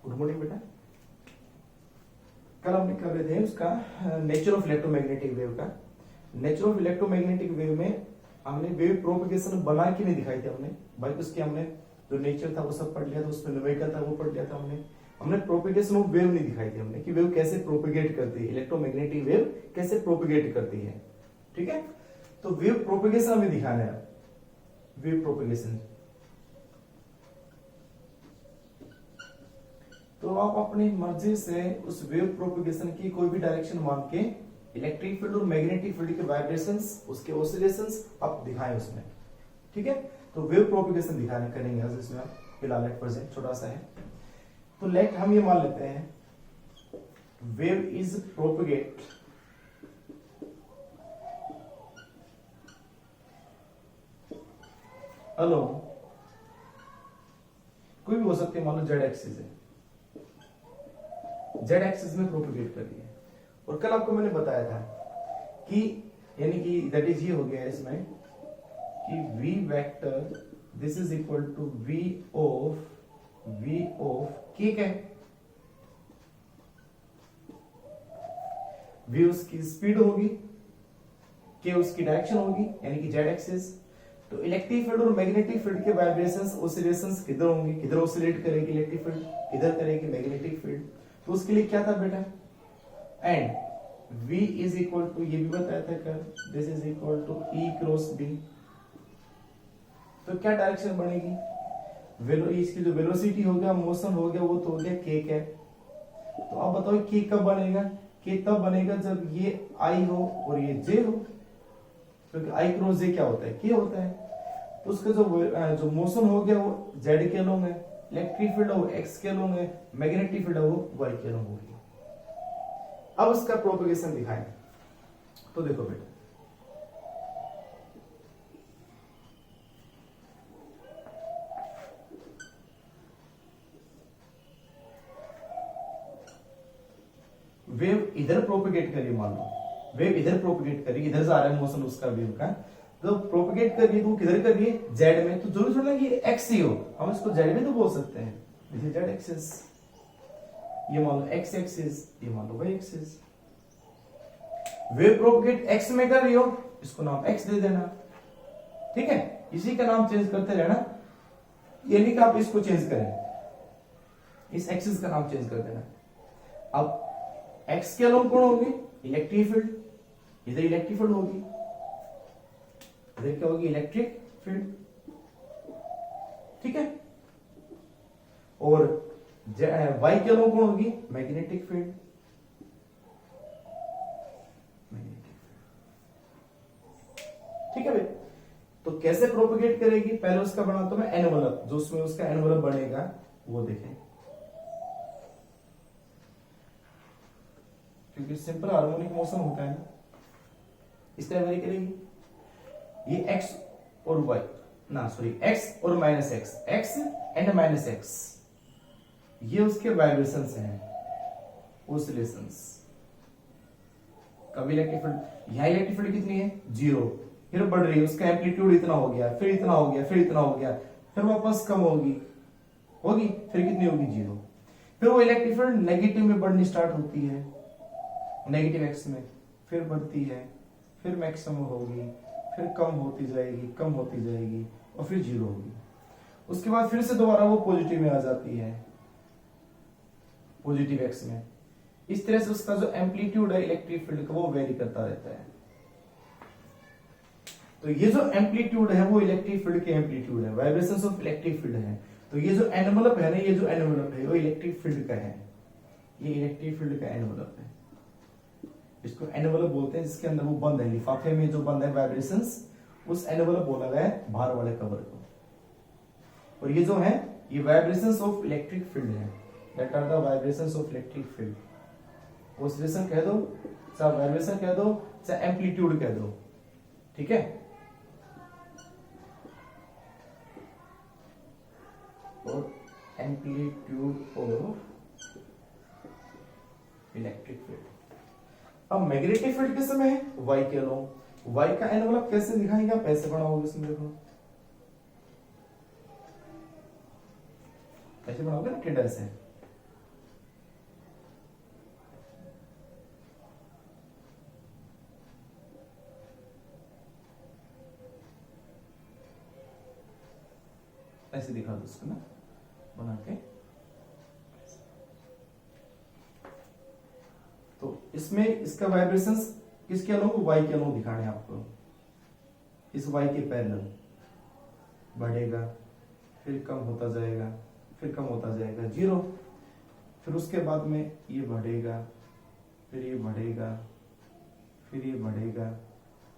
Good morning बेटा। कल हमने कर रहे थे उसका नेचर ऑफ इलेक्ट्रोमैग्नेटिक वेव का। नेचर ऑफ इलेक्ट्रोमैग्नेटिक वेव में हमने वेव प्रोपगेशन बना के नहीं दिखाई थी हमने, बल्कि उसके हमने जो नेचर था वो सब पढ़ लिया था, उसमें न्यूमेरिकल था वो पढ़ लिया था हमने प्रोपगेशन ऑफ वेव नहीं दिखाई थी हमने कि वेव कैसे प्रोपगेट करती है, इलेक्ट्रोमैग्नेटिक वेव कैसे प्रोपगेट करती है। ठीक है, तो वेव प्रोपगेशन हमें दिखाना है। वेव प्रोपगेशन तो आप अपनी मर्जी से उस वेव प्रोपगेशन की कोई भी डायरेक्शन मान के इलेक्ट्रिक फील्ड और मैग्नेटिक फील्ड के वाइब्रेशंस, उसके ऑसिलेशंस आप दिखाएं उसमें। ठीक है, तो वेव प्रोपगेशन दिखाने करेंगे आज इसमें। फिलहाल एट प्रेजेंट छोटा सा है, तो लेट हम ये मान लेते हैं वेव इज प्रोपगेट हेलो, कोई भी हो सकती है, मान लो जेड एक्सिस है, जेड एक्सिस में प्रोपगेट कर रही है। और कल आपको मैंने बताया था कि यानी कि दैट इज ये हो गया है इसमें कि v vector this is equal to v of k क्या है, v उसकी स्पीड होगी, k उसकी डायरेक्शन होगी यानी कि जेड एक्सिस। तो इलेक्ट्रिक फील्ड और मैग्नेटिक फील्ड के वाइब्रेशंस ऑसिलेशंस किधर होंगे, किधर ऑसिलेट करेगी इलेक्ट्रिक फील्ड, किधर करेगी मैग्नेटिक फील्ड। तो उसके लिए क्या था बेटा, and v is equal to, ये भी बताया था कल, this is equal to E cross B। तो क्या डायरेक्शन बनेगी, इसकी जो वेलोसिटी हो गया, मोशन हो गया, वो तो हो गया k क्या। तो आप बताओ k कब बनेगा, k तब बनेगा जब ये I हो और ये J हो, क्योंकि I क्रॉस J क्या होता है, k होता है। तो उसका जो मोशन हो गया वो z के लॉन्ग है, इलेक्ट्रिक फील्ड वो x के लॉन्ग है, मैग्नेटिक फील्ड वो y के लॉन्ग होगी। अब उसका प्रोपगेशन दिखाएं, तो देखो बेटा, वेव इधर प्रोपगेट करिए, मान लो वेव इधर प्रोपगेट करिए, इधर से आ रहा है मोशन उसका वेव का, तो प्रोपगेट करिए तो किधर करिए, जेड में। तो जरूर थोड़ा ये एक्स ही हो, हम इसको जेड में तो बोल सकते हैं, दिस इज जेड एक्सिस, ये मान लो एक्स एक्सिस, ये मान लो Y axis. Wave propagate X में कर रही हो, इसको नाम एक्स दे देना। ठीक है, इसी का नाम चेंज करते रहना, ये नहीं कि आप इसको चेंज करें, इस एक्सिस का नाम चेंज कर देना। अब एक्स के अलोंग कौन होगी, इलेक्ट्रिक फील्ड, इधर इलेक्ट्रिक फील्ड होगी, इधर क्या होगी, इलेक्ट्रिक फील्ड। ठीक है, और वाई के अलोंग कौन होगी, मैग्नेटिक फील्ड। ठीक है भाई, तो कैसे प्रोपगेट करेगी, पहले उसका बनाता हूं मैं एनवलप, जो उसमें उसका एनवलप बनेगा वो देखें, क्योंकि सिंपल हार्मोनिक मोशन होता है ना, इस तरह वही करेगी। ये x और y ना सॉरी x और minus x, x and minus x, ये उसके वाइब्रेशंस हैं, ऑसिलेशंस। कभी इलेक्ट्रिक फील्ड, यहां इलेक्ट्रिक फील्ड कितनी है, 0, फिर बढ़ रही है, उसका एम्पलीट्यूड इतना हो गया, फिर इतना हो गया, फिर इतना हो गया, फिर वापस कम होगी, फिर कितनी होगी, 0। फिर वो इलेक्ट्रिक फील्ड नेगेटिव में बढ़नी स्टार्ट होती है, नेगेटिव एक्स में, फिर बढ़ती है, फिर मैक्सिमम होगी, फिर कम होती जाएगी, कम होती जाएगी, और फिर 0 होगी। उसके बाद फिर से दोबारा वो पॉजिटिव में आ जाती है, पॉजिटिव एक्स में। इस तरह से उसका जो एम्पलीट्यूड है इलेक्ट्रिक फील्ड का वो वेरी करता रहता है। तो ये जो एम्पलीट्यूड है वो इलेक्ट्रिक फील्ड के एम्पलीट्यूड है, वाइब्रेशंस ऑफ इलेक्ट्रिक फील्ड है। तो ये जो एनवलप है ना, ये जो एनवलप है वो इलेक्ट्रिक फील्ड का है, ये इलेक्ट्रिक फील्ड का एनवलप है, इसको एनवलप बोलते हैं, जिसके अंदर वो बंद है, लिफाफे में जो बंद है वाइब्रेशंस, उस एनवलप बोला गया है बाहर वाले कवर को। और ये जो है ये वाइब्रेशंस ऑफ इलेक्ट्रिक फील्ड है, that are the vibrations of electric field. Oscillation कह दो, चाहे वाइब्रेशन कह दो, चाहे एम्पलीट्यूड कह दो। ठीक है, और एम्पलीट्यूड ऑफ इलेक्ट्रिक फील्ड। अब मैग्नेटिक फील्ड किस समय है, वाई के अलोंग। वाई का एनवलप कैसे दिखाएंगे आप, ऐसे बनाओगे, इसमें देखो ऐसे बनाओगे ना, टेढ़ा ऐसे, ऐसे दिखा दो उसको ना बना के। तो इसमें इसका वाइब्रेशंस किसके अनुरूप, वाई के अनुरूप दिखाने हैं आपको। इस वाई के पैरेलल बढ़ेगा, फिर कम होता जाएगा, फिर कम होता जाएगा, जीरो। फिर उसके बाद में ये बढ़ेगा, फिर ये बढ़ेगा, फिर ये बढ़ेगा,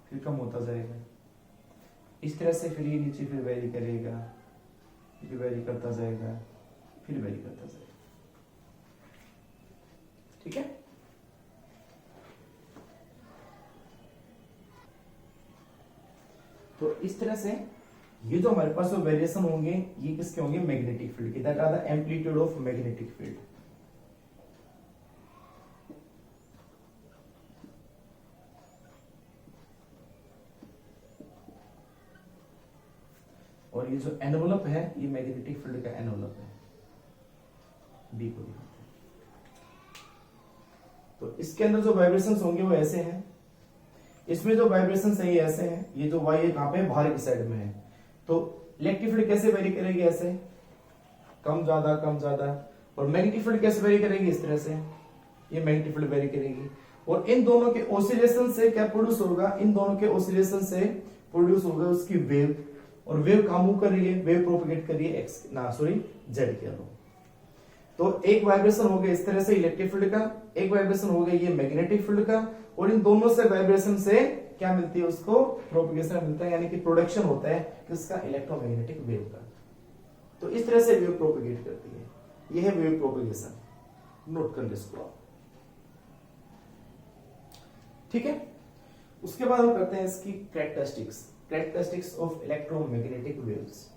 फिर कम होता जाएगा। इस तरह से फिर ये नीचे फिर वेरी करेगा, फिर वेरी करता जाएगा, फिर वेरी करता जाएगा। ठीक है। तो इस तरह से ये जो हमारे पास वेरिएशन होंगे ये किसके होंगे, मैग्नेटिक फील्ड के। That are the amplitude of magnetic field. और ये जो एनवलप है ये मैग्नेटिक फील्ड का एनवलप है, बी को दिखाते हैं। तो इसके अंदर जो वाइब्रेशंस होंगे वो ऐसे हैं। इसमें जो वाइब्रेशंस है ये ऐसे हैं। ये जो वाई है कहां पे, बाहर की साइड में है। तो इलेक्ट्रिक फील्ड कैसे वेरी करेगी, ऐसे कम ज्यादा कम ज्यादा। और मैग्नेटिक फील्ड कैसे वेरी करेगी, इस तरह से ये मैग्नेटिक फील्ड वेरी करेगी। और इन दोनों के ऑसिलेशन से क्या प्रोड्यूस होगा, इन दोनों के ऑसिलेशन से प्रोड्यूस होगा उसकी वेव। और वेव कहां मूव कर रही है, वेव प्रोपगेट कर रही है एक्स ना सॉरी जेड के अनुरूप। तो एक वाइब्रेशन हो गया इस तरह से इलेक्ट्रिक फील्ड का, एक वाइब्रेशन हो गया ये मैग्नेटिक फील्ड का। और इन दोनों से वाइब्रेशन से क्या मिलती है, उसको प्रोपगेशन मिलता है, यानी कि प्रोडक्शन होता है किसका, इलेक्ट्रोमैग्नेटिक वेव का। तो इस तरह से वेव प्रोपगेट करती है, यह है वेव प्रोपगेशन। नोट कर इसको आप। ठीक है। उसके बाद हम करते हैं इसकी कैरेक्टरिस्टिक्स ऑफ इलेक्ट्रोमैग्नेटिक वेव्स।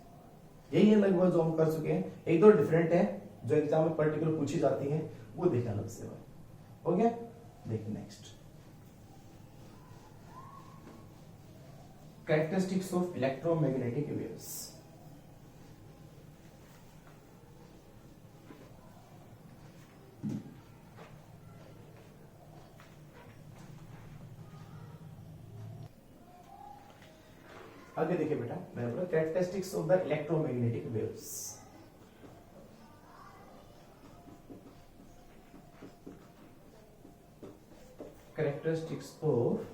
यही है लगभग जो हम कर चुके हैं। एक दो डिफरेंट है जो एग्जाम में पर्टिकुलर पूछी जाती है, वो देखना अलग से। हो गया, देखिए next characteristics of electromagnetic waves. आगे देखिए बेटा, मैंने बोला characteristics of the electromagnetic waves. Characteristics of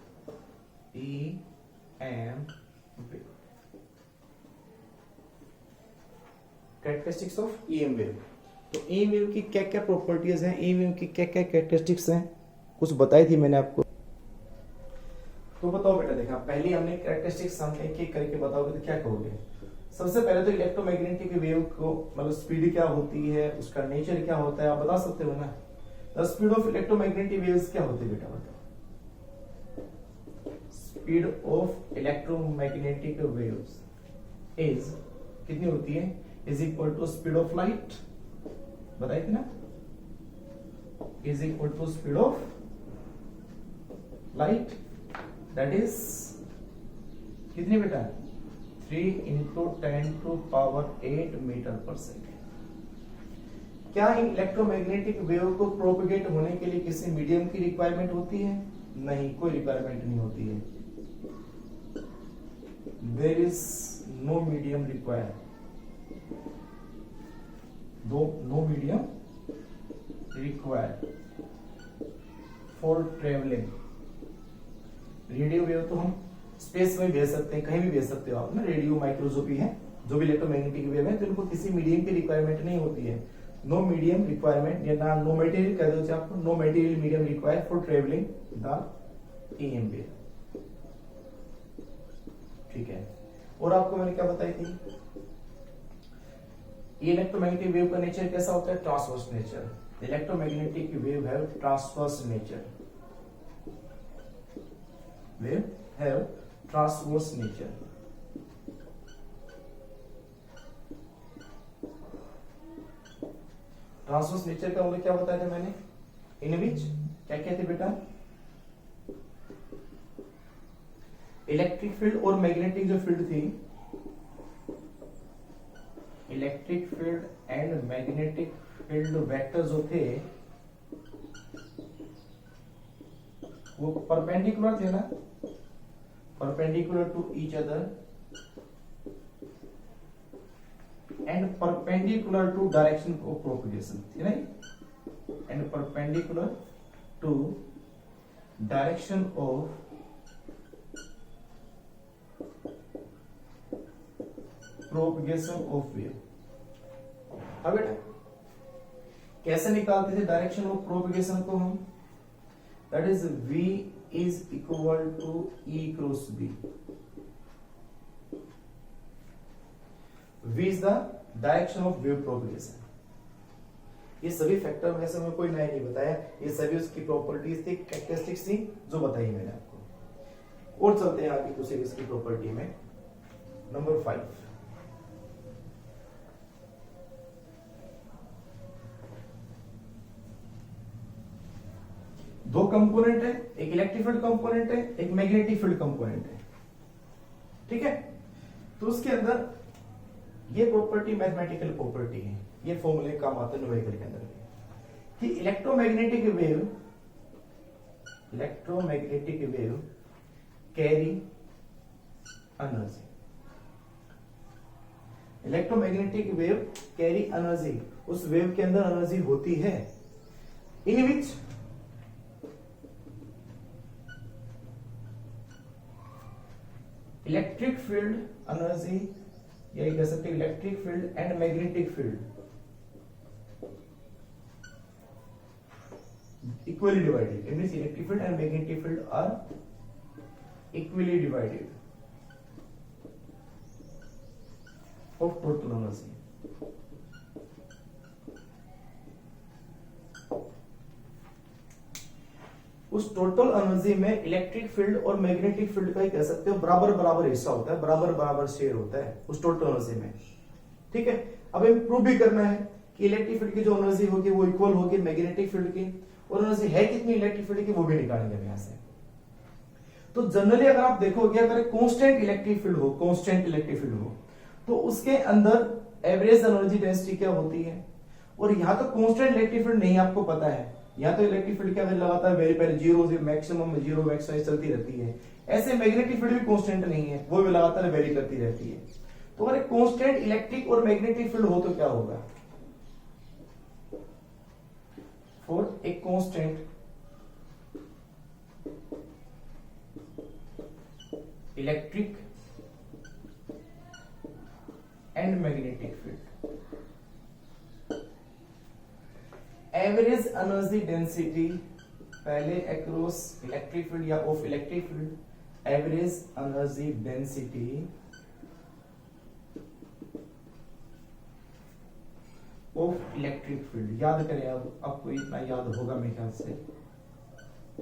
EM wave. Characteristics of EM wave. तो EM वेव की क्या क्या प्रॉपर्टीज हैं, EM वेव की क्या क्या कैरेक्टरिस्टिक्स हैं, कुछ बताई थी मैंने आपको। तो बताओ बेटा, देखा पहले हमने कैरेक्टरिस्टिक्स हम एक एक करके बताओगे तो क्या कहोगे। सबसे पहले तो इलेक्ट्रोमैग्नेटिक वेव को मतलब स्पीड क्या होती है, उसका नेचर क्या होता है, आप बता सकते हो ना। The speed of electromagnetic waves क्या होती है बेटा, बताओ। Speed of electromagnetic waves is कितनी होती है, is equal to speed of light, बताई थी ना, is equal to speed of light, that is कितनी बेटा, 3 इंटू 10⁸ मीटर पर सेकेंड। क्या इन इलेक्ट्रोमैग्नेटिक वेव को प्रोपगेट होने के लिए किसी मीडियम की रिक्वायरमेंट होती है, नहीं, कोई रिक्वायरमेंट नहीं होती है। There is no medium required, no medium required for travelling. Radio wave तो हम स्पेस में भेज सकते हैं, कहीं भी भेज सकते हो आप ना, रेडियो माइक्रो जो भी है, जो भी इलेक्ट्रोमैग्नेटिक वेव है, तो इनको किसी मीडियम की रिक्वायरमेंट नहीं होती है। नो मीडियम रिक्वायरमेंट या ना नो मटेरियल कह दो आपको, no material medium required for travelling the EM wave. ठीक है। और आपको मैंने क्या बताई थी, इलेक्ट्रोमैग्नेटिक वेव का नेचर कैसा होता है, transverse nature. Electromagnetic wave have transverse nature, wave have transverse nature. Transverse nature का मतलब क्या बताया था मैंने, इन विच क्या कहते बेटा, इलेक्ट्रिक फील्ड और मैग्नेटिक जो फील्ड थी, electric field and magnetic field vector जो थे वो परपेंडिकुलर थे ना, perpendicular to each other and perpendicular to direction of propagation, right? And perpendicular to direction of propagation of wave. अब बेटा कैसे निकालते थे डायरेक्शन ऑफ प्रोपगेशन को हम? That is v is equal to E cross B. v is the direction of wave propagation. ये सभी factor में से मैं कोई नया नहीं बताया, ये सभी उसकी प्रॉपर्टीज थी, कैरेक्टरिस्टिक्स थी जो बताई मैंने आपको. और चलते हैं आगे दूसरी इसकी प्रॉपर्टी में. नंबर 5, दो कंपोनेंट है, एक इलेक्ट्रिक फील्ड कंपोनेंट है, एक मैग्नेटिक फील्ड कंपोनेंट है. ठीक है, तो उसके अंदर ये प्रॉपर्टी मैथमेटिकल प्रॉपर्टी है, ये फॉर्मूले काम आते हैं न्यूमेरिकल के अंदर कि electromagnetic wave carry energy. Electromagnetic wave carry energy, उस वेव के अंदर एनर्जी होती है in which electric field energy, यही कह सकते हैं electric field and magnetic field equally divided. It means electric field and magnetic field are equally divided of total energy. उस टोटल एनर्जी में इलेक्ट्रिक फील्ड और मैग्नेटिक फील्ड का ही कह सकते हो बराबर बराबर हिस्सा होता है, बराबर बराबर शेयर होता है उस टोटल एनर्जी में. ठीक है, अब हमें प्रूव भी करना है कि इलेक्ट्रिक फील्ड की जो एनर्जी होगी वो इक्वल होगी मैग्नेटिक फील्ड की, और एनर्जी है कितनी इलेक्ट्रिक फील्ड की वो भी निकालेंगे हम यहां से. तो जनरली अगर आप देखोगे, अगर कांस्टेंट इलेक्ट्रिक फील्ड हो, कांस्टेंट इलेक्ट्रिक फील्ड हो, तो उसके अंदर एवरेज एनर्जी डेंसिटी क्या होती है. और यहां तो कांस्टेंट इलेक्ट्रिक फील्ड नहीं आपको पता है, या तो इलेक्ट्रिक फील्ड क्या लगातार वेरी पहले जीरो मैक्सिमम जीरो मैक्सिमम चलती रहती है. ऐसे मैग्नेटिक फील्ड भी कांस्टेंट नहीं है, वो भी लगातार वेरी करती रहती है. तो अगर कांस्टेंट इलेक्ट्रिक और मैग्नेटिक फील्ड हो तो क्या होगा? For a constant electric and magnetic field, average energy density पहले अक्रॉस इलेक्ट्रिक फील्ड या of electric field, average energy density of electric field. याद करें, अब आपको इतना याद होगा मेरे ख्याल से.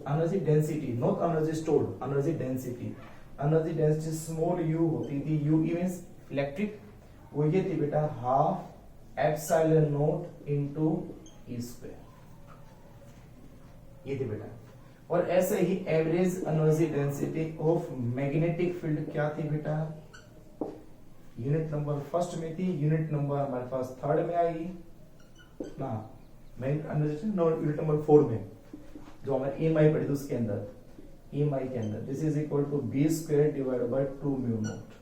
Energy density, not energy stored, energy density. Energy density small U होती थी, यू मींस इलेक्ट्रिक, वो ये थी बेटा half epsilon naught into E square, ये थी बेटा. और ऐसे ही average energy density of magnetic field क्या थी बेटा? यूनिट नंबर फर्स्ट में थी, यूनिट नंबर हमारे पास थर्ड में आई ना, यूनिट नंबर 4 में जो हमारे EMI पढ़ी थी उसके अंदर, EMI के अंदर this is equal to B square divided by 2 mu naught.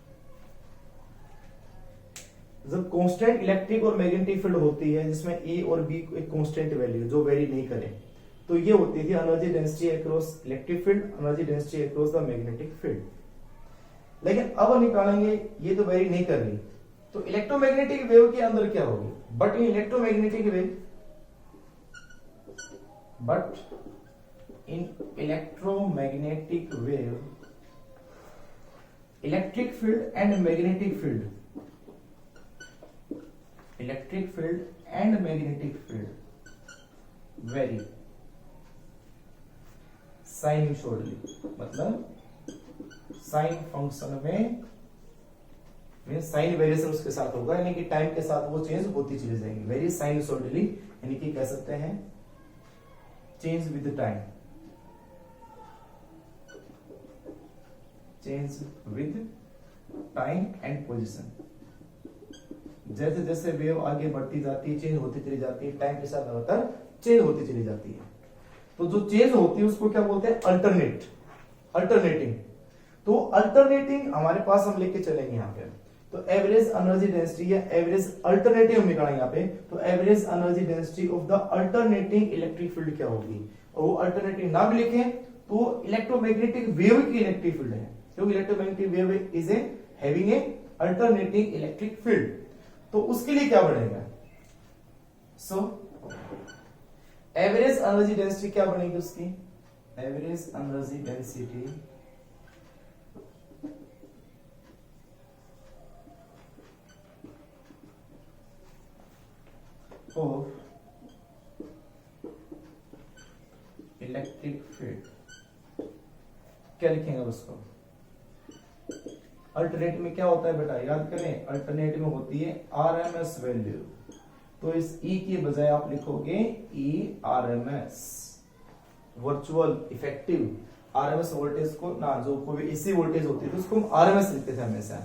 जब कांस्टेंट इलेक्ट्रिक और मैग्नेटिक फील्ड होती है जिसमें ए और बी एक कांस्टेंट वैल्यू जो वेरी नहीं करे, तो ये होती थी energy density across electric field, energy density across the magnetic field. लेकिन अब निकालेंगे, ये तो वेरी नहीं कर रही, तो इलेक्ट्रोमैग्नेटिक वेव के अंदर क्या होगी? But in electromagnetic wave, but in electromagnetic wave electric field and magnetic field, electric field and magnetic field very sinusoidally, मतलब साइन फंक्शन में साइन वेरिएशन उसके साथ होगा, यानी कि टाइम के साथ वो चेंज होती चली जाएंगी. वेरी साइनसॉइडली, यानी कि कह सकते हैं change with time, change with time and position. जैसे जैसे वेव आगे बढ़ती जाती है, चेंज होती चली जाती है, टाइम के साथ लगातार चेंज होती चली जाती है. तो जो चेंज होती है उसको क्या बोलते हैं? अल्टरनेटिंग. तो अल्टरनेटिंग हमारे पास हम लेके चलेंगे यहाँ पे. तो एवरेज एनर्जी डेंसिटी या एवरेज अल्टरनेटिव निकाला यहाँ पे, तो average energy density of the alternating electric field क्या होगी, और वो अल्टरनेटिव ना भी लिखें तो इलेक्ट्रोमैग्नेटिक वेव की इलेक्ट्रिक फील्ड है, क्योंकि electromagnetic wave is a having a alternating electric field, तो उसके लिए क्या बनेगा, सो एवरेज एनर्जी डेंसिटी क्या बनेगी उसकी, average energy density of electric field, क्या लिखेंगे उसको, अल्टरनेट में क्या होता है बेटा, याद करें, अल्टरनेट में होती है आरएमएस वैल्यू, तो इस ई के बजाय आप लिखोगे E RMS, virtual effective RMS voltage को ना, जो कोई एसी वोल्टेज होती है तो उसको हम आरएमएस लिखते थे हमेशा,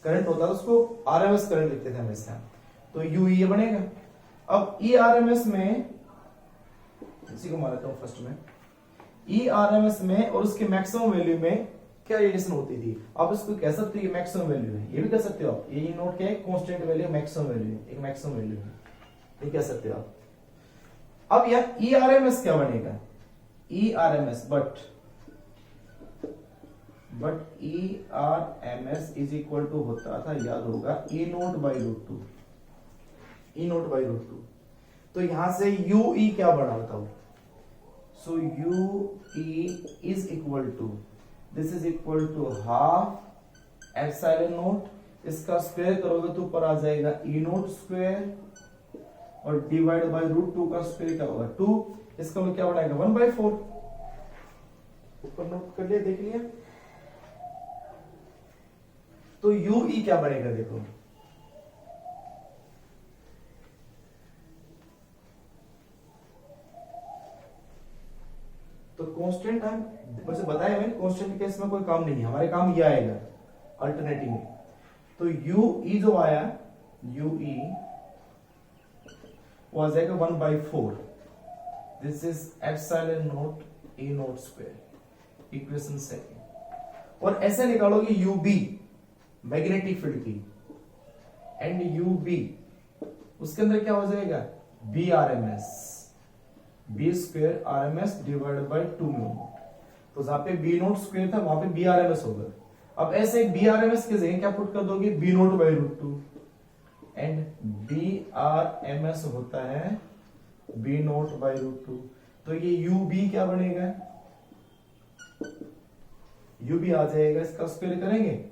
करंट होता है उसको आरएमएस करंट लिखते थे हमेशा, तो यू ये बनेगा। अब ई आरएमएस में, इसी को मान लेता हूं फर्स्ट में, ई आरएमएस में और उसके मैक्सिमम वैल्यू में क्या रिलेशन होती थी, आप इसको कह सकते हो मैक्सिमम वैल्यू है, ये भी कह सकते हो आप, ये नोट क्या है, कांस्टेंट वैल्यू मैक्सिमम वैल्यू है, एक मैक्सिमम वैल्यू है, ये कह सकते हो आप। अब यार ई आरएमएस क्या बनेगा, E RMS but E RMS is equal to होता था, याद होगा, E naught by root two, E naught by root two, तो यहां से यू ई क्या बना बताओ, so U E is equal to, this is equal to half epsilon naught, इसका स्क्वायर करोगे तो ऊपर आ जाएगा ई नोट स्क्वायर, और डिवाइड बाय रूट टू का स्क्वायर क्या होगा 2, इसका मतलब क्या बनाएगा 1/4, ऊपर नोट कर लिया, देख लिया, तो यू ई क्या बनेगा देखो, तो कांस्टेंट है, वैसे बताया मैंने कांस्टेंट के केस में कोई काम नहीं है, हमारे काम ये आएगा अल्टरनेटिव में, तो यू ई जो आया, यू ई वो आ जाएगा 1/4, this is epsilon naught E naught square, equation second, और ऐसे निकालोगे यू बी मैग्नेटिक फील्ड की, एंड यू बी उसके अंदर क्या हो जाएगा B RMS, B square RMS divide by 2 mu naught, तो जहां पे बी नोट स्क्वायर था वहां पे बी आरएमएस होगा, अब ऐसे बी आरएमएस की जगह क्या पुट कर दोगे, B naught by root two, and B RMS होता है B naught by root two, तो ये यू बी क्या बनेगा, यू बी आ जाएगा, इसका स्क्वायर करेंगे,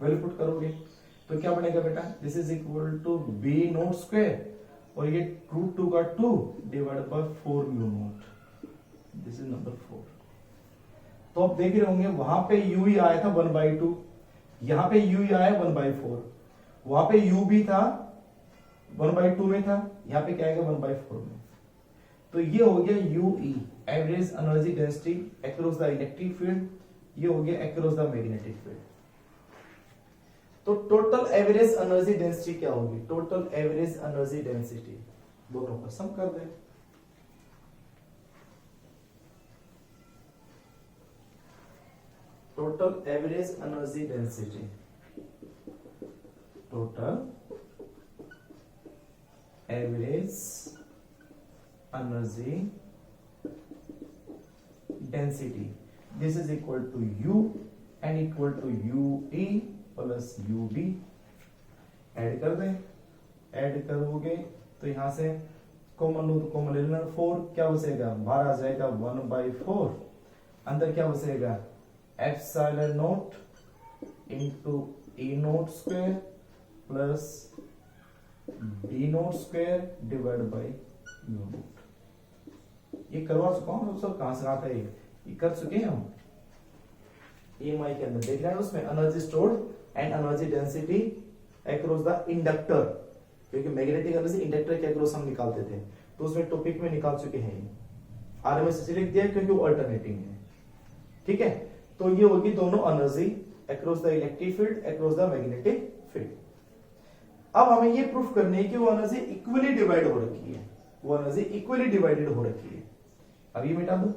वैल्यू पुट करोगे तो क्या बनेगा बेटा, this is equal to B naught square, और ये रूट 2 का 2 divide by 4 mu naught, this is number 4। तो आप देख रहे होंगे वहां पे यू ही आया था 1/2, यहां पे यू ही आया 1/4, वहां पे यू भी था 1/2 में था, यहां पे क्या आएगा 1/4 में, तो ये हो गया you E average energy density across the electric field, ये हो गया अक्रॉस द मैग्नेटिक फील्ड। तो टोटल एवरेज एनर्जी डेंसिटी क्या होगी, टोटल एवरेज एनर्जी डेंसिटी दोनों का सम कर दे, total average energy density, total average energy density, this is equal to U and equal to U E plus U B, add कर दें, add करोगे तो यहां से कॉमन लो तो कॉमन ले लेना, 4 क्या बचेगा, बाहर आ जाएगा 1/4, अंदर क्या बचेगा epsilon naught into E naught square plus B naught square divide by U naught. ये करवा चुका हूं सर, कहां से आता है ये कर चुके हैं हम EMI के अंदर, देख रहे हैं उसमें energy stored and energy density across the inductor, क्योंकि मैग्नेटिक एनर्जी इंडक्टर के अक्रॉस हम निकालते थे, तो उसमें टॉपिक में निकाल चुके हैं, आरएमएस इसलिए लिख दिया क्योंकि वो अल्टरनेटिंग है, ठीक है। तो ये होगी दोनों energy across the electric field across the magnetic field. अब हमें ये प्रूफ करनी है कि वो एनर्जी इक्वली डिवाइड हो रखी है, वो एनर्जी इक्वली डिवाइडेड हो रखी है। अब ये मिटा दो,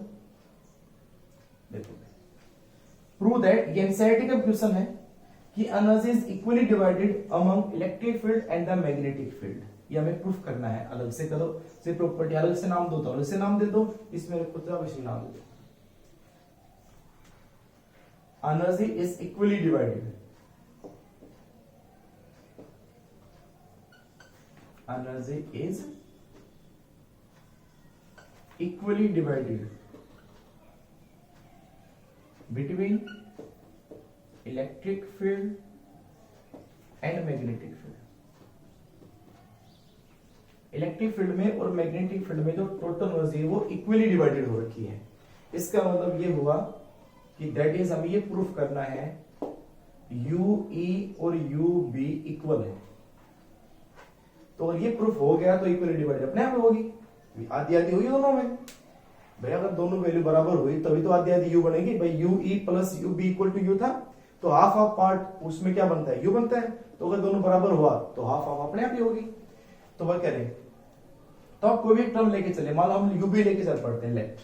देखो प्रूव दैट, ये एनसीईआरटी का क्वेश्चन है कि energy is equally divided among electric field and the magnetic field. ये हमें प्रूफ करना है, अलग से करो, सिर्फ प्रॉपर्टी अलग से नाम दो तो अलग से नाम दे दो, इसमें खुद का वैसे नाम दे दो। Energy is equally divided, energy is equally divided between electric field and magnetic field. Electric field में और मैग्नेटिक फील्ड में जो टोटल एनर्जी है वो इक्वली डिवाइडेड हो रखी है। इसका मतलब ये हुआ कि दैट इज हमें ये प्रूफ करना है यू ई और यू बी इक्वल है। तो अगर ये प्रूफ हो गया तो इक्वली डिवाइडेड अपने आप होगी, आधी आधी हुई दोनों में। भाई अगर दोनों वैल्यू बराबर हुई तभी तो आधी आधी यू बनेगी। भाई U E plus U B equal to U था, तो हाफ हाफ पार्ट उसमें क्या बनता है, यू बनता है। तो अगर दोनों बराबर हुआ तो हाफ हाफ अपने आप ही होगी। तो वह कह रहे, तो आप कोई भी टर्म लेके चले, मान लो हम यू बी लेके चल पड़ते हैं, लेट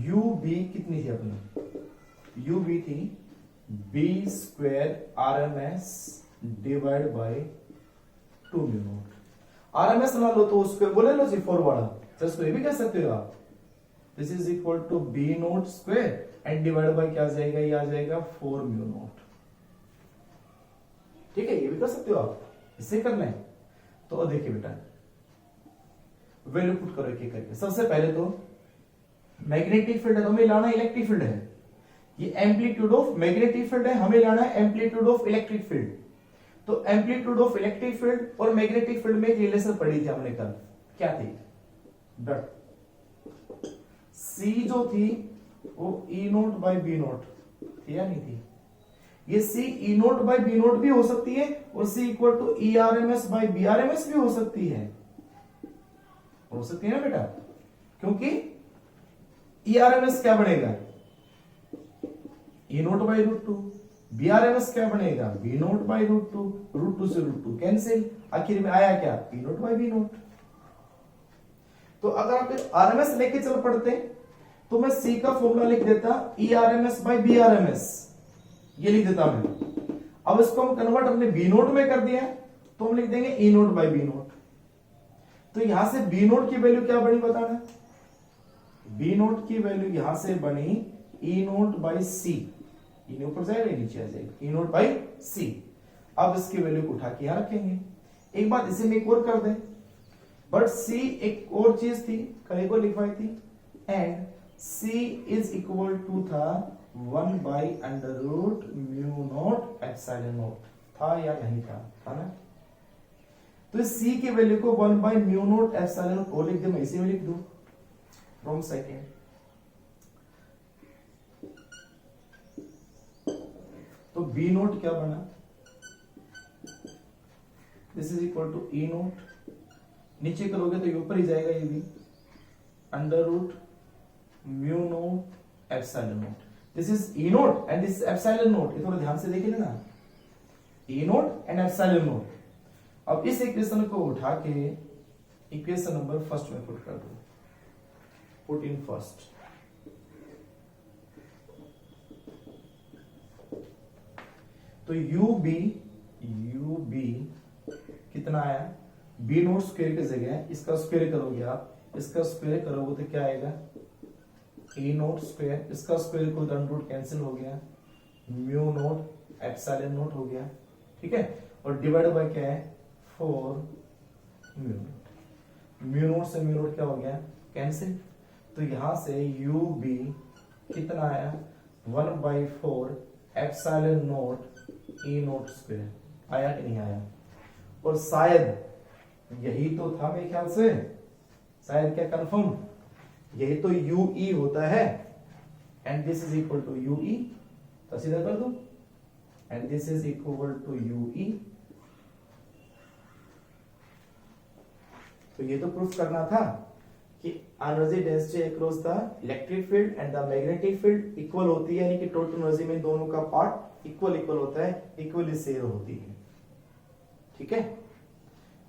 यू बी कितनी थी अपनी, यू बी थी B square R M S divide by 2 mu naught. R M S बना लो तो उसको बोले लो जी फोर वाला, तो इसको ये भी कह सकते हो आप, this is equal to B naught square and divide by क्या आ जाएगा, ये आ जाएगा 4 म्यू नॉट। ठीक है, ये भी कर सकते हो आप, इससे करना है। तो देखिए बेटा, वैल्यू पुट करो एक एक करके। सबसे पहले तो मैग्नेटिक फील्ड है तो हमें लाना इलेक्ट्रिक फील्ड है, ये एम्पलीट्यूड ऑफ मैग्नेटिक फील्ड है, हमें लाना है एम्पलीट्यूड ऑफ इलेक्ट्रिक फील्ड। तो एम्पलीट्यूड ऑफ इलेक्ट्रिक फील्ड और मैग्नेटिक फील्ड में एक रिलेशन पढ़ी थी हमने कल, क्या थी, डॉट सी जो थी वो E naught by B naught थी या नहीं थी। ये C E naught by B naught भी हो सकती है और C equal to E R M S by B R M S भी हो सकती है ना बेटा, क्योंकि ई आर एम एस क्या बनेगा, E naught by root two, B R M S क्या बनेगा, B naught by root two से रूट टू कैंसिल, आखिर में आया क्या, B naught by B naught. तो अगर आप आर एम एस लेके चल पड़ते तो मैं सी का फॉर्मूला लिख देता E R M S by B R M S, ये लिख देता मैं। अब इसको हम कन्वर्ट हमने बी नोट में कर दिया तो हम लिख देंगे ई नोट बाई बी नोट। तो यहां से बी नोट की वैल्यू क्या बनी बताना, बी नोट की वैल्यू यहां से बनी ई नोट बाई सी, ई ऊपर जाएगा नीचे आ जाएगा, ई नोट बाई सी। अब इसकी वैल्यू को उठा के यहां रखेंगे। एक बात इसे में एक और कर दे, बट सी एक और चीज थी, कल को लिखवाई थी, and C is equal to था 1 by under root mu naught epsilon naught, था या नहीं था ना। तो इस सी की वैल्यू को 1 by mu naught epsilon naught को लिख दे, मैं इसी में लिख दूं फ्रॉम सेकेंड। तो बी नोट क्या बना, this is equal to E naught, नीचे करोगे तो ये ऊपर ही जाएगा ये भी, under root mu naught epsilon naught. This is E naught and this epsilon naught, ये थोड़ा ध्यान से देखिए ना, E naught and epsilon naught. अब इस इक्वेशन को उठा के इक्वेशन नंबर फर्स्ट में पुट कर दो, पुट इन फर्स्ट। तो यू बी कितना आया, बी नोट स्क्वायर की जगह इसका स्क्वायर करोगे आप, इसका स्क्वायर करोगे तो क्या आएगा, ए नोट स्क्वायर, इसका स्क्वायर को अंडर रूट कैंसिल हो गया, म्यू नोट एप्सिलॉन नोट हो गया, ठीक है। और डिवाइड बाय क्या है, 4 म्यू नोट, म्यू नोट से म्यू नोट क्या हो गया, कैंसिल। तो यहां से यू बी कितना आया, 1/4 epsilon naught E naught square, आया कि नहीं आया। और शायद यही तो था मेरे ख्याल से, शायद क्या कंफर्म, यही तो यू ई होता है, and this is equal to U E, तो सीधा कर दो, and this is equal to U E. तो ये तो प्रूफ करना था कि energy density across the electric field and the magnetic field equal होती है, यानी कि टोटल एनर्जी में दोनों का पार्ट इक्वल होता है, इक्वली शेयर होती है, ठीक है।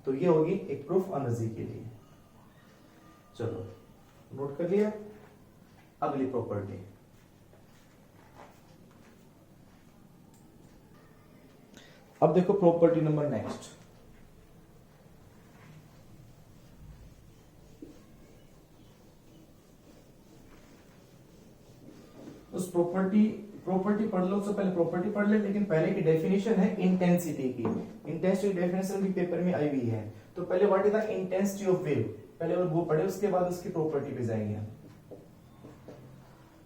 तो ये होगी एक प्रूफ एनर्जी के लिए। चलो नोट कर लिया। अगली प्रॉपर्टी, अब देखो प्रॉपर्टी नंबर नेक्स्ट, उस प्रॉपर्टी पढ़ लो, उससे पहले प्रॉपर्टी पढ़ ले, लेकिन पहले की डेफिनेशन है इंटेंसिटी की। इंटेंसिटी डेफिनेशन भी पेपर में आई हुई है। तो पहले what is the intensity of wave, पहले वो पढ़े, उसके बाद उसकी प्रॉपर्टी पे जाएंगे हम।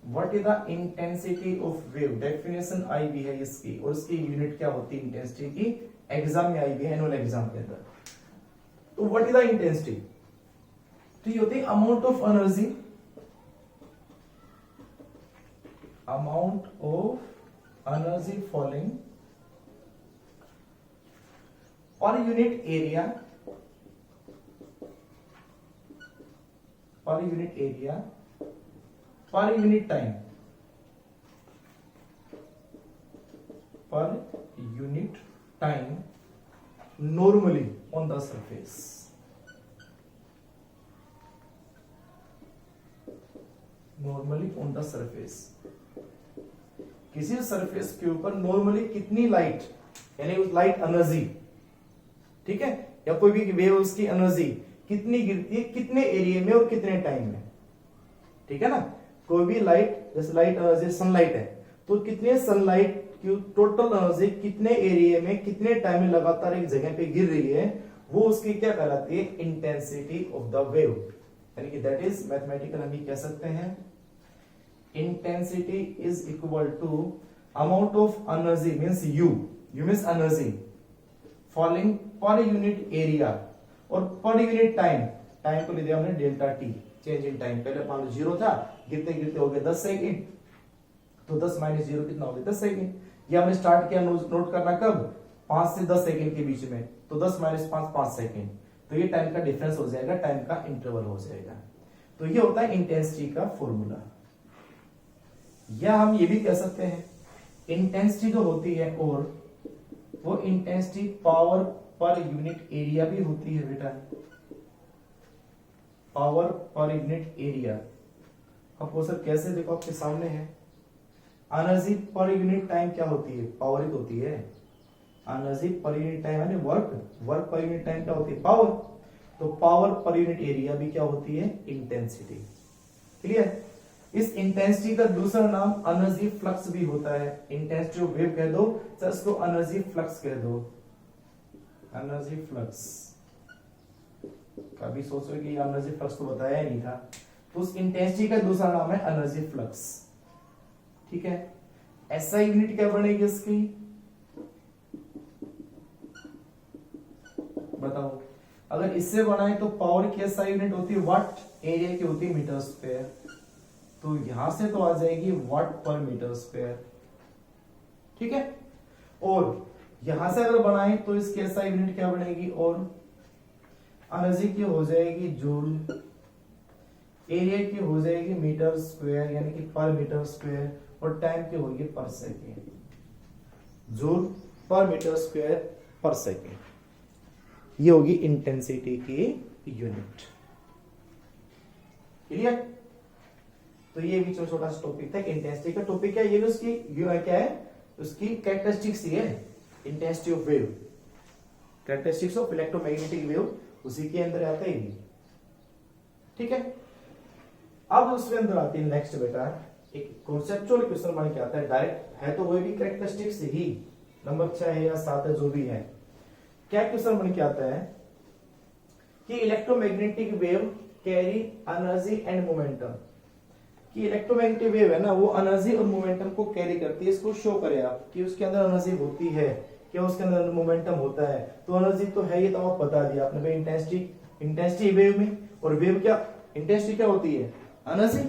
What is the intensity of wave, definition आई हुई है इसकी, और इसकी यूनिट क्या होती है इंटेंसिटी की, एग्जाम में आई हुई है, एनुअल एग्जाम के अंदर। तो व्हाट इज द इंटेंसिटी, तो ये होती है amount of energy, amount of energy falling per unit area, per unit area, per unit time, per unit time normally on the surface, normally on the surface, किसी surface के ऊपर normally कितनी light, यानी उस लाइट एनर्जी, ठीक है, या कोई भी वेव उसकी एनर्जी कितनी गिरती है, कितने एरिया में और कितने टाइम में, ठीक है ना। कोई भी लाइट, जैसे लाइट एनर्जी सनलाइट है, तो कितने सनलाइट की टोटल एनर्जी कितने एरिया में कितने टाइम में लगातार एक जगह पे गिर रही है, वो उसकी क्या कहलाती है, इंटेंसिटी ऑफ द वेव, यानी कि दैट इज मैथमेटिकल हम ये कह सकते हैं intensity is equal to amount of energy means u means energy falling per unit area और per unit time को ले दिया हमने delta T, change in time. पहले मान लो 0 था, गिरते गिरते हो गया 10 सेकंड, तो 10 माइनस 0 कितना हो गया 10 सेकंड। ये हमने स्टार्ट किया नोट करना कब, 5 से 10 सेकंड के बीच में, तो 10 माइनस 5 5 सेकंड, तो ये टाइम का डिफरेंस हो जाएगा, टाइम का इंटरवल हो जाएगा। तो ये होता है इंटेंसिटी का फॉर्मूला। या हम ये भी कह सकते हैं इंटेंसिटी जो होती है, और वो intensity power per unit area भी होती है बेटा, पावर पर यूनिट एरिया। आपको सर कैसे, देखो आपके सामने है, एनर्जी पर यूनिट टाइम क्या होती है, पावर ही तो होती है। एनर्जी पर यूनिट टाइम यानी वर्क पर यूनिट टाइम क्या होती है, पावर। तो पावर पर यूनिट एरिया भी क्या होती है, इंटेंसिटी। क्लियर। इस इंटेंसिटी का दूसरा नाम एनर्जी फ्लक्स भी होता है। इंटेंसिटी ऑफ वेव कह दो, सर इसको एनर्जी फ्लक्स कह दो, एनर्जी फ्लक्स। कभी सोचो कि एनर्जी फ्लक्स तो बताया ही नहीं था, तो उस इंटेंसिटी का दूसरा नाम है एनर्जी फ्लक्स, ठीक है। ऐसा यूनिट क्या बनेगी इसकी, बताओ। अगर इससे बनाए तो पावर की ऐसा यूनिट होती है वाट, एरिया की होती है मीटर स्क्वायर, तो यहां से तो आ जाएगी वाट पर मीटर स्क्वायर, ठीक है। और यहां से अगर बनाए तो इसकी ऐसा यूनिट क्या बनेगी, और एनर्जी की हो जाएगी जूल, एरिया की हो जाएगी मीटर स्क्वायर यानी कि पर मीटर स्क्वायर, और टाइम की होगी per second, joule per metre square per second. ये होगी इंटेंसिटी की यूनिट। क्लियर। तो ये भी छोटा सा टॉपिक था, इंटेंसिटी का टॉपिक है। ये भी उसकी क्या है, उसकी कैरेक्टरिस्टिक्स ही है, intensity of wave, characteristics of electromagnetic wave, उसी के अंदर आता है ये, ठीक है। अब उसके अंदर आती है नेक्स्ट बेटा, एक कॉन्सेप्चुअल क्वेश्चन बन के आता है, डायरेक्ट है तो वो भी कैरेक्टरिस्टिक्स ही, नंबर 6 है या 7 है जो भी है। क्या क्वेश्चन बन के आता है कि electromagnetic wave carry energy and momentum, कि इलेक्ट्रोमैग्नेटिक वेव है ना, वो एनर्जी और मोमेंटम को कैरी करती है। इसको शो करें आप कि उसके अंदर एनर्जी होती है क्या, उसके अंदर मोमेंटम होता है। तो एनर्जी तो है, ये तो आप बता दिया आपने भाई, इंटेंसिटी वेव में, और वेव क्या, इंटेंसिटी क्या होती है, energy,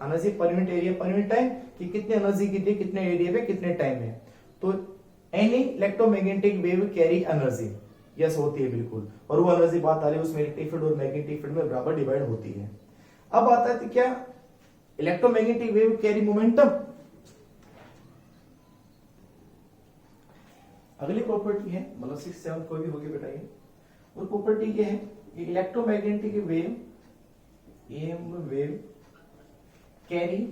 energy per unit area per unit time, कि कितनी एनर्जी की थी, कितने एरिया में कितने टाइम में। तो any electromagnetic wave carry energy, yes होती है बिल्कुल, और वो एनर्जी बात आ रही है उसमें इलेक्ट्रिक फील्ड और मैग्नेटिक फील्ड में बराबर डिवाइड होती है। अब आता है तो क्या, इलेक्ट्रोमैग्नेटिक वेव कैरी मोमेंटम। अगली प्रॉपर्टी है, मतलब 6 7 कोई भी होगी बेटा ये, और प्रॉपर्टी ये है कि electromagnetic wave carry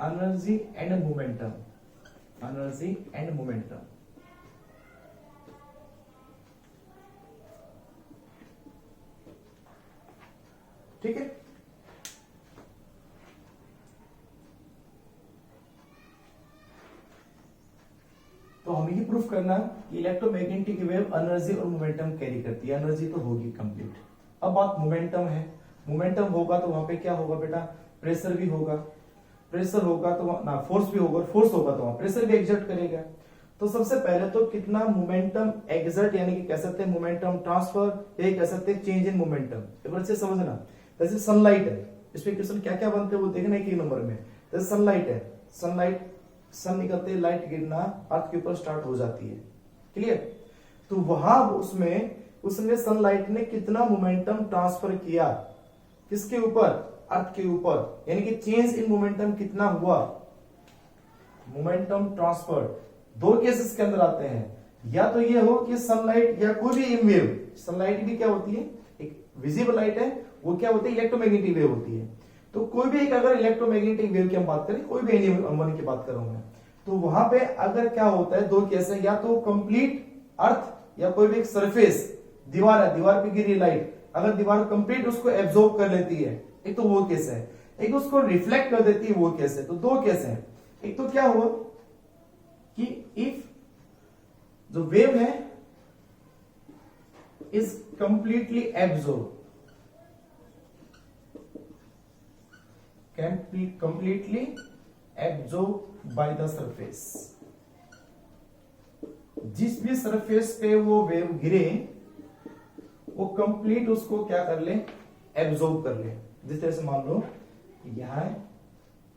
energy and momentum, energy and momentum. ठीक है। तो हमें ये प्रूफ करना कि इलेक्ट्रोमैग्नेटिक वेव एनर्जी और मोमेंटम कैरी करती है। एनर्जी तो होगी कंप्लीट। अब बात मोमेंटम है। मोमेंटम होगा तो वहां पे क्या होगा बेटा, प्रेशर भी होगा। प्रेशर होगा तो ना फोर्स भी होगा, फोर्स होगा तो वहां प्रेशर भी एग्जर्ट करेगा। तो सबसे पहले तो कितना मोमेंटम एग्जर्ट, यानी कि कह सकते हैं मोमेंटम ट्रांसफर, यही कह सकते हैं चेंज इन मोमेंटम। एक बार से समझना, जैसे सनलाइट है, इसमें क्वेश्चन क्या क्या बनते हैं वो देखना एक नंबर में। जैसे सनलाइट है, सनलाइट, सन निकलते लाइट गिरना अर्थ के ऊपर स्टार्ट हो जाती है, क्लियर। तो वहां उसने सनलाइट ने कितना मोमेंटम ट्रांसफर किया, किसके ऊपर, अर्थ के ऊपर, यानी कि चेंज इन मोमेंटम कितना हुआ। मोमेंटम ट्रांसफर दो केसेस के अंदर आते हैं, या तो ये हो कि सनलाइट या कोई भी वेव, सनलाइट भी क्या होती है, एक विजिबल लाइट है, वो क्या होती है, इलेक्ट्रोमैग्नेटिक वेव होती है। तो कोई भी एक अगर इलेक्ट्रोमैग्नेटिक वेव की हम बात करें, कोई भी एनी की बात कर रहा हूं मैं, तो वहां पे अगर क्या होता है, दो केस है, या तो कंप्लीट अर्थ या कोई भी एक सरफेस, दीवार है, दीवार पे गिरी लाइट, अगर दीवार कंप्लीट उसको एब्जॉर्ब कर लेती है, एक तो वो केस है, एक उसको रिफ्लेक्ट कर देती है, वो केस है। तो दो केस है। एक तो क्या हुआ कि इफ जो वेव है is completely absorb, completely absorbed by the surface, जिस भी सरफेस पे वो वेव गिरे वो कंप्लीट उसको क्या कर ले, एब्जॉर्ब कर ले। जिस तरह से मान लो यहां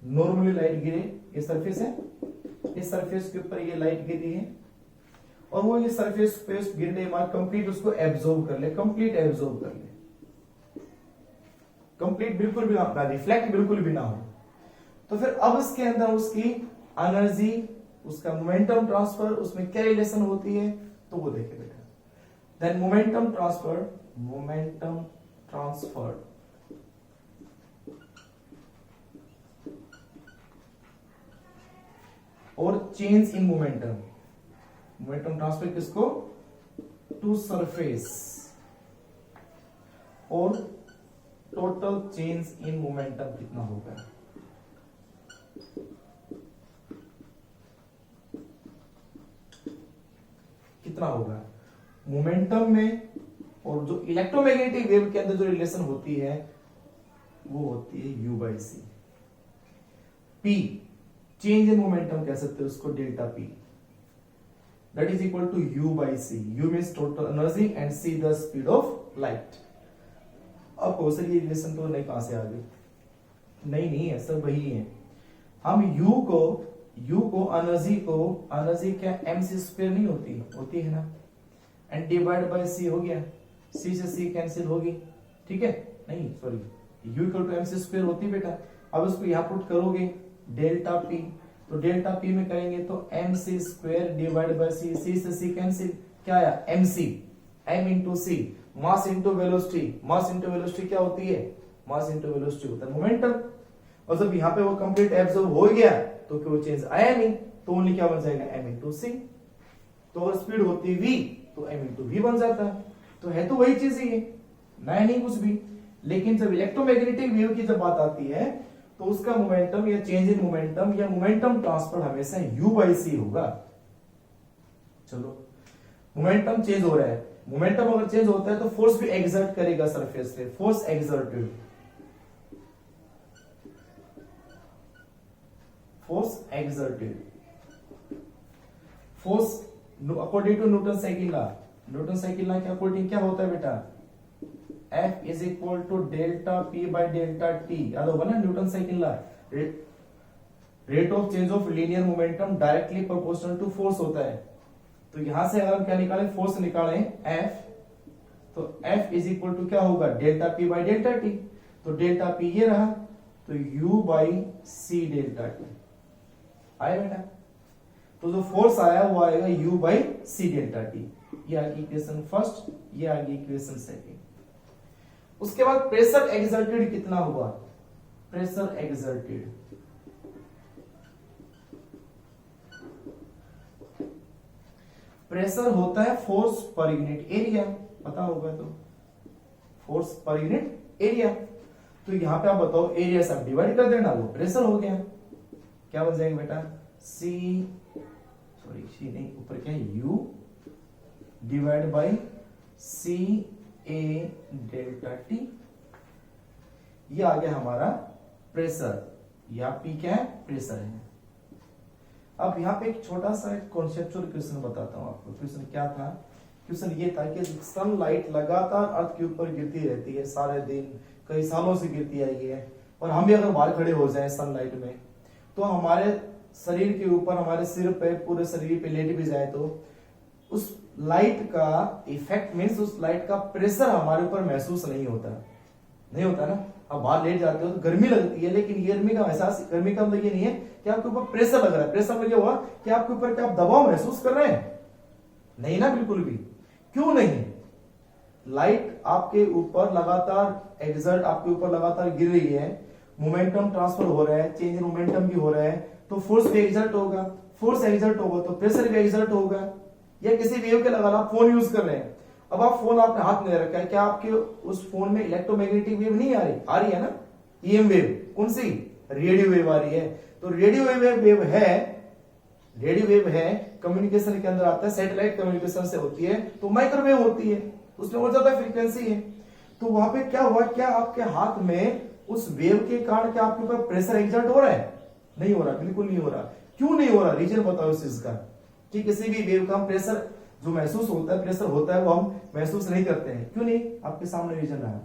नॉर्मली लाइट गिरे, ये सरफेस है, इस सरफेस के ऊपर ये लाइट गिरी है, और वो ये सरफेस पे गिरने के बाद कंप्लीट उसको एब्जॉर्ब कर ले, कंप्लीट एब्जॉर्ब कर ले, कंप्लीट बिल्कुल भी ना, रिफ्लेक्ट बिल्कुल भी ना हो। तो फिर अब इसके अंदर उसकी एनर्जी, उसका मोमेंटम ट्रांसफर, उसमें क्या रिलेशन होती है, तो वो देखे बेटा। देन मोमेंटम ट्रांसफर और change in momentum. Momentum transfer किसको, टू सरफेस, और टोटल चेंज इन मोमेंटम कितना होगा, कितना होगा मोमेंटम में। और जो इलेक्ट्रोमैग्नेटिक वेव के अंदर जो रिलेशन होती है वो होती है U by C. P change in momentum कह सकते हो उसको, delta P, that is equal to U by C. U means total energy and C the speed of light. अब सर ये रिलेशन तो नहीं, कहां से आ गई, नहीं है सर, वही है। हम U को एनर्जी क्या mc स्क्वायर नहीं होती है ना, एंड डिवाइड बाय C हो गया, C से C कैंसिल होगी, ठीक है, नहीं sorry, U equal to mc square होती है बेटा। अब इसको यहां पुट करोगे डेल्टा P, तो डेल्टा P में करेंगे तो mc स्क्वायर डिवाइड बाय C, C से C कैंसिल, क्या आया mc, m into C, mass into velocity, mass into velocity क्या होती है, मास इंटू वेलोसिटी होता है मोमेंटम। और जब यहाँ पे वो कंप्लीट एब्जॉर्ब हो गया तो कोई चेंज आया नहीं, तो ओनली क्या बन जाएगा, m इंटू C। तो अगर स्पीड होती v तो m इंटू v बन जाता है। तो है तो वही चीज ही है, नया नहीं कुछ भी। लेकिन जब इलेक्ट्रोमैग्नेटिक वेव की जब बात आती है तो उसका मोमेंटम या चेंज इन मोमेंटम या मोमेंटम ट्रांसफर हमेशा U बाई सी होगा। चलो मोमेंटम चेंज हो रहा है, मोमेंटम अगर चेंज होता है तो फोर्स भी एक्सर्ट करेगा सरफेस पे, force exerted, force according to Newton cycle law के अकॉर्डिंग क्या होता है बेटा, F is equal to delta P by delta T, याद होगा ना Newton cycle law. Rate of change of linear momentum directly proportional to force होता है। तो यहां से अगर हम क्या निकालें, फोर्स निकालें F, तो F इज इक्वल टू क्या होगा, delta P by delta T। तो डेल्टा P ये रहा, तो U by C delta T आया बेटा। तो जो फोर्स आया वो आएगा U by C delta T। ये आ गई इक्वेशन फर्स्ट, ये आ गई इक्वेशन सेकंड। उसके बाद प्रेशर एक्सर्टेड कितना हुआ, प्रेशर एक्सर्टेड, प्रेशर होता है फोर्स पर यूनिट एरिया, पता होगा तो, फोर्स पर यूनिट एरिया। तो यहाँ पे आप बताओ एरिया से आप डिवाइड कर देना, वो प्रेशर हो गया। क्या बन जाएगा बेटा, सी नहीं, ऊपर क्या है, U divide by C a delta T. ये आ गया हमारा प्रेशर, या पी क्या है, प्रेशर है। अब यहाँ पे एक छोटा सा कॉन्सेप्चुअल क्वेश्चन बताता हूँ आपको। क्वेश्चन क्या था, क्वेश्चन ये था कि सनलाइट लगातार अर्थ के ऊपर गिरती रहती है सारे दिन, कई सालों से गिरती आई है, और हम भी अगर बाहर खड़े हो जाएं सनलाइट में, तो हमारे शरीर के ऊपर, हमारे सिर पे, पूरे शरीर पे लेट भी जाए, तो उस लाइट का इफेक्ट मीन्स उस लाइट का प्रेशर हमारे ऊपर महसूस नहीं होता ना। आप बाहर लेट जाते हो तो गर्मी लगती है, लेकिन ये गर्मी का एहसास, गर्मी का मतलब ये नहीं है कि आपके ऊपर प्रेशर लग रहा है। प्रेशर में क्या हुआ कि आपके ऊपर क्या आप दबाव महसूस कर रहे हैं, नहीं ना, बिल्कुल भी। क्यों नहीं, लाइट आपके ऊपर लगातार एक्सर्ट, आपके ऊपर लगातार गिर रही है, मोमेंटम ट्रांसफर हो रहा है, चेंज इन मोमेंटम भी हो रहा है, तो फोर्स भी एक्सर्ट होगा, फोर्स एक्सर्ट होगा तो प्रेशर भी एक्सर्ट होगा। या किसी वेव के लगा, आप फोन यूज कर रहे हैं, अब आप फोन आपने हाथ में रखा है, क्या आपके उस फोन में इलेक्ट्रोमैग्नेटिक वेव नहीं आ रही है ना, ईएम वेव, कौन सी, रेडियो वेव आ रही है। तो रेडियो वेव है, कम्युनिकेशन के अंदर आता है, सैटेलाइट कम्युनिकेशन से होती है, तो माइक्रोवेव होती है, उसमें और ज्यादा फ्रीक्वेंसी है। तो वहां पे क्या हुआ, क्या आपके हाथ में उस वेव के कारण क्या आपके ऊपर प्रेशर एक्सर्ट हो रहा है, नहीं हो रहा, बिल्कुल नहीं हो रहा। क्यों नहीं हो रहा, रीजन बताओ इस चीज का, कि किसी भी वेव का प्रेशर जो महसूस होता है, प्रेशर होता है, वो हम महसूस नहीं करते हैं। क्यों नहीं, आपके सामने रीजन रहा,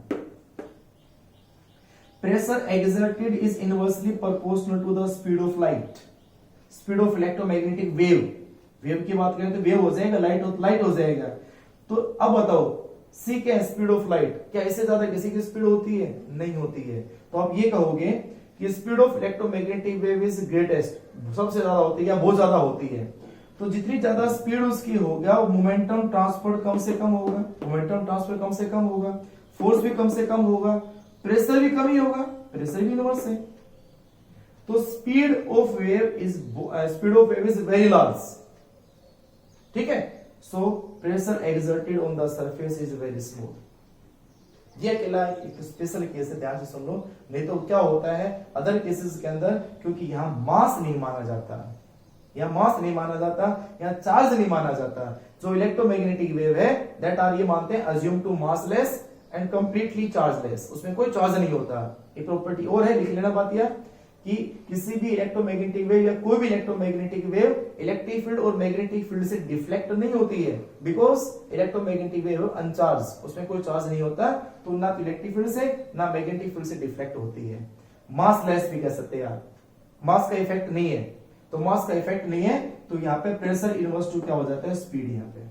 pressure exerted is inversely proportional to the speed of light, speed of electromagnetic wave की बात करें तो वेव हो जाएगा, लाइट हो जाएगा। तो अब बताओ, सी क्या है, स्पीड ऑफ लाइट, क्या इससे ज्यादा किसी की स्पीड होती है, नहीं होती है। तो आप ये कहोगे कि speed of electromagnetic wave is greatest, सबसे ज्यादा होती है या बहुत ज्यादा होती है। तो जितनी ज्यादा स्पीड उसकी होगा, मोमेंटम ट्रांसफर कम से कम होगा, फोर्स भी कम से कम होगा, प्रेशर भी कम ही होगा, प्रेशर भी इनवर्स है। तो speed of wave is very large, ठीक है। So pressure exerted on the surface is very small. ये अकेला एक स्पेशल केस है, ध्यान से सुन लो, नहीं तो क्या होता है अदर केसेस के अंदर, क्योंकि यहां मास नहीं माना जाता, यहाँ चार्ज नहीं माना जाता। जो इलेक्ट्रोमैग्नेटिक वेव है दैट आर, ये मानते हैं assume to massless and completely chargeless, उसमें कोई चार्ज नहीं होता। एक प्रॉपर्टी और है, लिख लेना बात यह कि किसी भी इलेक्ट्रोमैग्नेटिक वेव या कोई भी इलेक्ट्रोमैग्नेटिक वेव इलेक्ट्रिक फील्ड और मैग्नेटिक फील्ड से डिफ्लेक्ट नहीं होती है, बिकॉज इलेक्ट्रोमैग्नेटिक वेव अनचार्ज, उसमें कोई चार्ज नहीं होता, तो ना इलेक्ट्रिक फील्ड से ना मैग्नेटिक फील्ड से डिफ्लेक्ट होती है। मासलेस भी कह सकते हैं आप, मास का इफेक्ट नहीं है, तो मास का इफेक्ट नहीं है, तो यहाँ पे प्रेशर इनवर्स टू क्या हो जाता है, स्पीड। यहाँ पे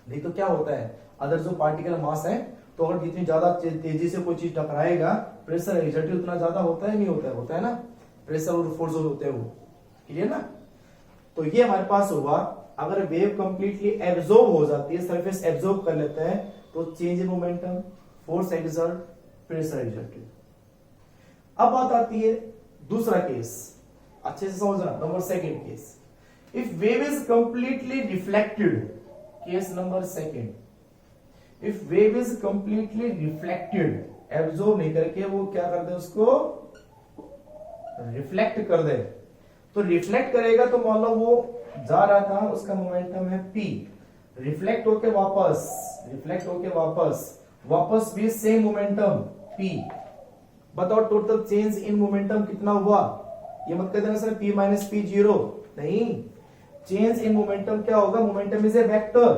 नहीं तो क्या होता है, अदर जो पार्टिकल मास है, तो अगर जितनी ज्यादा तेजी से कोई चीज टकराएगा, प्रेशर एक्सर्टेड उतना ज्यादा होता है, नहीं होता है ना, प्रेशर और फोर्स जो होते हैं वो, क्लियर ना। तो ये हमारे पास हुआ, अगर वेव कंप्लीटली एब्जॉर्ब हो जाती है, सरफेस एब्जॉर्ब कर लेता है, तो change in momentum, force exert, pressure exerted. अब बात आती है दूसरा केस, अच्छे से समझना, number second case, if wave is completely reflected, case number second, if wave is completely reflected, absorb नहीं करके वो क्या कर दे, उसको रिफ्लेक्ट कर दे, तो रिफ्लेक्ट करेगा तो मान लो वो जा रहा था, उसका मोमेंटम है p, रिफ्लेक्ट होके वापस भी सेम मोमेंटम p। बताओ टोटल चेंज इन मोमेंटम कितना हुआ, ये मत कर देना सर p माइनस p 0, नहीं, चेंज इन मोमेंटम क्या होगा, मोमेंटम इज ए वेक्टर,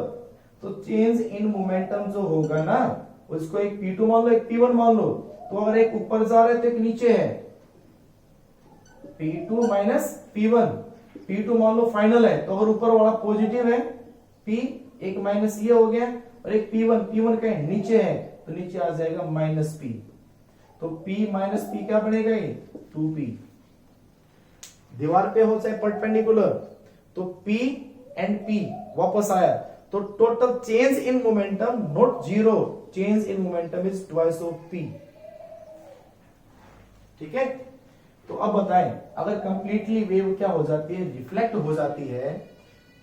तो चेंज इन मोमेंटम जो होगा ना, उसको एक p2 मान लो, एक p1 मान लो, तो अगर एक ऊपर जा रहा है तो एक नीचे है, p2 माइनस p1, p2 मान लो फाइनल है, तो अगर ऊपर वाला पॉजिटिव है p, एक माइनस ये हो गया, और एक p1 का नीचे है, तो नीचे आ जाएगा माइनस p, तो p माइनस p क्या बनेगा, ये 2p। दीवार पे हो चाहे परपेंडिकुलर, तो p एंड p वापस आया, तो total change in momentum not 0, change in momentum is twice of p, ठीक है। तो अब बताएं, अगर कंप्लीटली वेव क्या हो जाती है, रिफ्लेक्ट हो जाती है,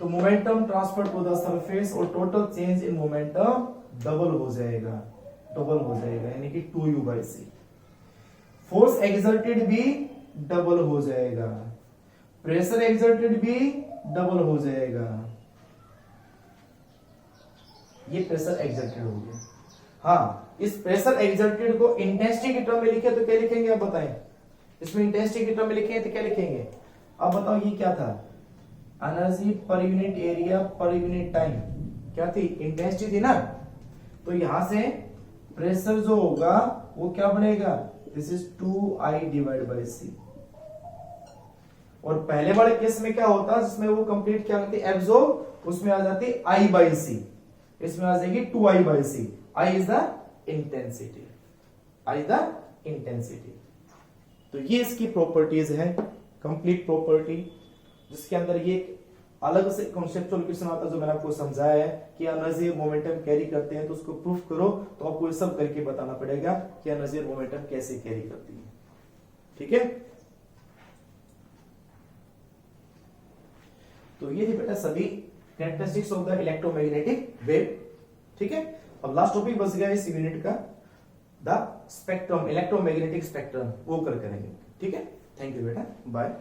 तो momentum transfer to the surface और total change in momentum double हो जाएगा, यानी कि 2u/c। फोर्स एक्सर्टेड भी डबल हो जाएगा, प्रेशर एक्सर्टेड भी डबल हो जाएगा। ये प्रेशर एक्सर्टेड हो गया। हाँ, इस प्रेशर एक्सर्टेड को इंटेंसिटी की टर्म में लिखे तो क्या लिखेंगे आप बताएं? इसमें इंटेंसिटी की टर्म में लिखे तो क्या लिखेंगे? अब बताओ ये क्या था? Energy per unit area per unit time क्या थी? इंटेंसिटी थी ना। तो यहां से प्रेशर जो होगा वो क्या बनेगा? This is 2I divide by C. और पहले वाले केस में क्या होता, जिसमें वो कंप्लीट क्या होती एब्जॉर्ब, उसमें आ जाती I बाई सी, इसमें आ जाएगी 2I by C. I is the intensity, I is the intensity. तो ये इसकी प्रॉपर्टीज है, कंप्लीट प्रॉपर्टी, जिसके अंदर ये अलग से कॉन्सेप्चुअल क्वेश्चन आता है जो मैंने आपको समझाया है कि एनर्जी और मोमेंटम कैरी करते हैं, तो उसको प्रूफ करो। तो आपको ये सब करके बताना पड़ेगा कि एनर्जी और मोमेंटम कैसे कैरी करती है। ठीक है, तो ये थी बेटा सभी characteristics of the electromagnetic wave. ठीक है, अब लास्ट टॉपिक बच गया इस यूनिट का, द स्पेक्ट्रम, इलेक्ट्रोमैग्नेटिक स्पेक्ट्रम, वो करेंगे। ठीक है, थैंक यू बेटा, बाय।